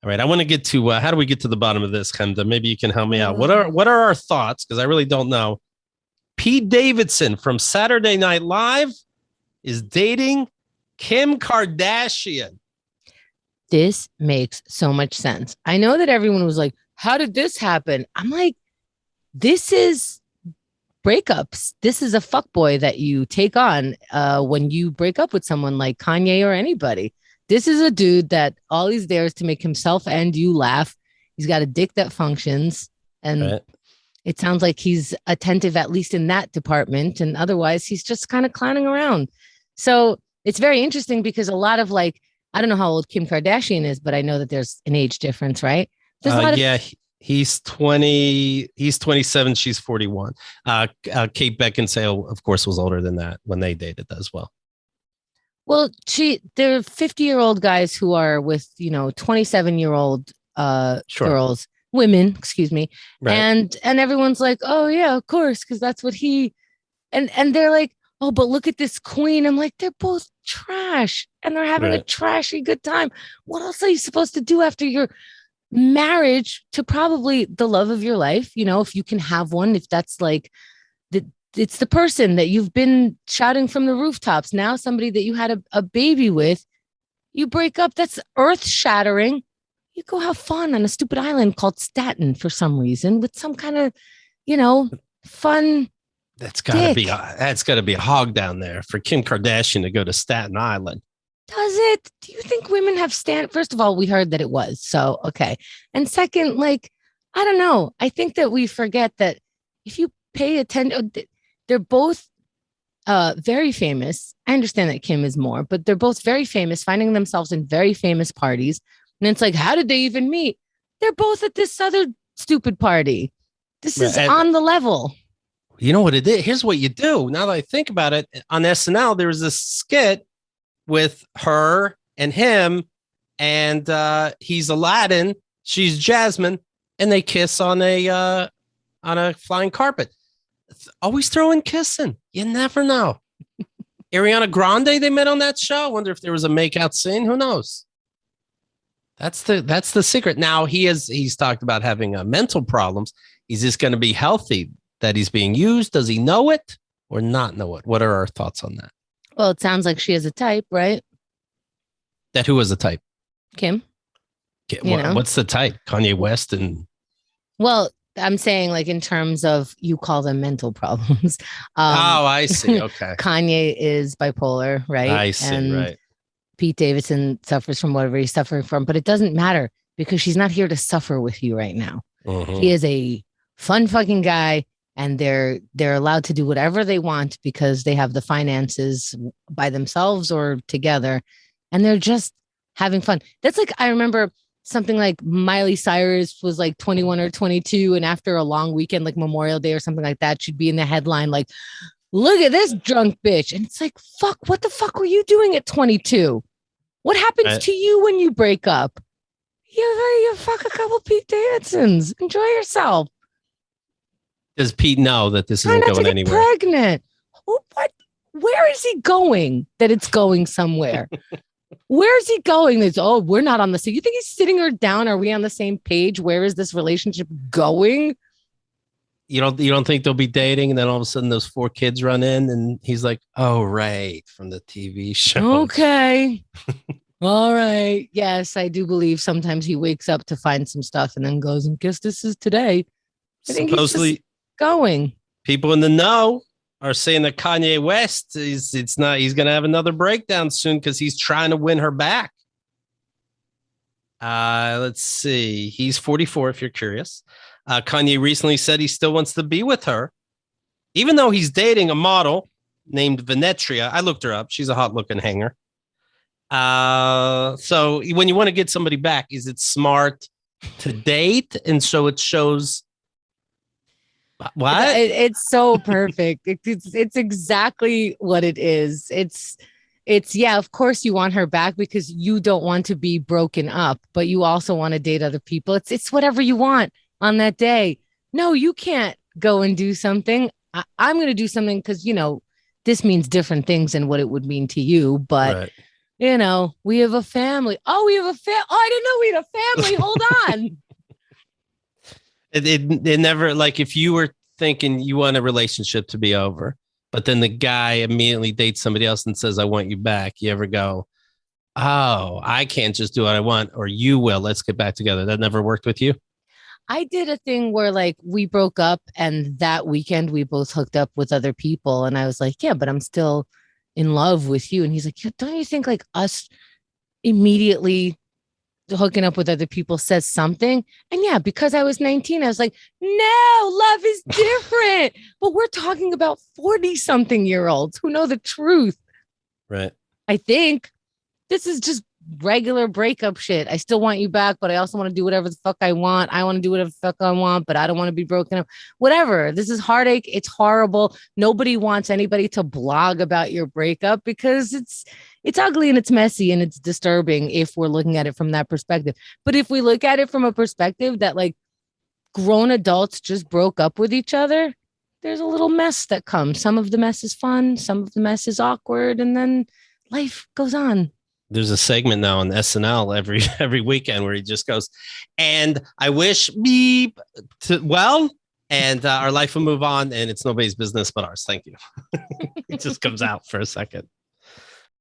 All right, I want to get to how do we get to the bottom of this, Kenda? Maybe you can help me out. What are our thoughts? Because I really don't know. Pete Davidson from Saturday Night Live is dating Kim Kardashian. This makes so much sense. I know that everyone was like, how did this happen? I'm like, this is breakups. This is a fuckboy that you take on when you break up with someone like Kanye or anybody. This is a dude that all he's there is to make himself and you laugh. He's got a dick that functions. And it sounds like he's attentive, at least in that department. And otherwise, he's just kind of clowning around. So it's very interesting because a lot of I don't know how old Kim Kardashian is, but I know that there's an age difference, right? There's a lot of he's 20. He's 27. She's 41. Kate Beckinsale, of course, was older than that when they dated as well. Well, they're 50-year-old guys who are with 27-year-old girls, women, excuse me, right. and everyone's like, oh yeah, of course, because that's what he, and they're like, oh, but look at this queen. I'm like, they're both trash, and they're having a trashy good time. What else are you supposed to do after your marriage to probably the love of your life? If you can have one, if that's it's the person that you've been shouting from the rooftops. Now somebody that you had a baby with, you break up. That's earth shattering. You go have fun on a stupid island called Staten for some reason with some kind of, fun. That's gotta be a hog down there for Kim Kardashian to go to Staten Island. Does it? Do you think women have First of all, we heard that it was. So, okay. And second, I don't know. I think that we forget that if you pay attention, they're both very famous. I understand that Kim is more, but they're both very famous, finding themselves in very famous parties. And it's like, how did they even meet? They're both at this other stupid party. This is on the level. You know what it is? Here's what you do. Now that I think about it, on SNL, there was this skit with her and him, and he's Aladdin, she's Jasmine, and they kiss on a flying carpet. Always throwing kissing. You never know. Ariana Grande, they met on that show. I wonder if there was a makeout scene. Who knows? That's the secret. Now he's talked about having mental problems. Is this going to be healthy that he's being used? Does he know it or not know it? What are our thoughts on that? Well, it sounds like she has a type, right? That who is a type? Kim. What's the type? Kanye West and. Well, I'm saying in terms of you call them mental problems. I see. Okay. Kanye is bipolar, right? I see. Right. Pete Davidson suffers from whatever he's suffering from, but it doesn't matter because she's not here to suffer with you right now. Mm-hmm. He is a fun fucking guy, and they're allowed to do whatever they want because they have the finances by themselves or together, and they're just having fun. That's I remember something like Miley Cyrus was 21 or 22, and after a long weekend like Memorial Day or something like that, she'd be in the headline look at this drunk bitch. And it's fuck, what the fuck were you doing at 22? What happens to you when you break up? You fuck a couple Pete Davidsons. Enjoy yourself. Does Pete know that this isn't going anywhere? Pregnant. What? Where is he going? That it's going somewhere. Where is he going? We're not on the same. You think he's sitting her down? Are we on the same page? Where is this relationship going? You don't think they'll be dating, and then all of a sudden those 4 kids run in, and he's like, "Oh, right, from the TV show." Okay, all right. Yes, I do believe sometimes he wakes up to find some stuff, and then goes and guess this is today. I think supposedly he's just going. People in the know are saying that Kanye West he's going to have another breakdown soon because he's trying to win her back. Let's see. He's 44. If you're curious. Kanye recently said he still wants to be with her, even though he's dating a model named Vinetria. I looked her up. She's a hot looking hanger. So when you want to get somebody back, is it smart to date? And so it shows what? It's so perfect. It's exactly what it is. It's yeah, of course you want her back because you don't want to be broken up, but you also want to date other people. It's whatever you want on that day. No, you can't go and do something. I'm going to do something because, this means different things than what it would mean to you. But we have a family. Oh, we have a family. Oh, I didn't know we had a family. Hold on. It never, like, if you were thinking you want a relationship to be over, but then the guy immediately dates somebody else and says, I want you back. You ever go, oh, I can't just do what I want, or you will. Let's get back together. That never worked with you? I did a thing where like we broke up and that weekend we both hooked up with other people. And I was like, yeah, but I'm still in love with you. And he's like, don't you think like us immediately hooking up with other people says something? And yeah, because I was 19, I was like, no, love is different. But we're talking about 40 something year olds who know the truth. Right. I think this is just regular breakup shit. I still want you back, but I also want to do whatever the fuck I want. I want to do whatever the fuck I want, but I don't want to be broken up. Whatever. This is heartache. It's horrible. Nobody wants anybody to blog about your breakup because it's ugly and it's messy and it's disturbing if we're looking at it from that perspective. But if we look at it from a perspective that like grown adults just broke up with each other, there's a little mess that comes. Some of the mess is fun, some of the mess is awkward, and then life goes on. There's a segment now on SNL every weekend where he just goes, and I wish me to well, and our life will move on, and it's nobody's business but ours. Thank you. It just comes out for a second.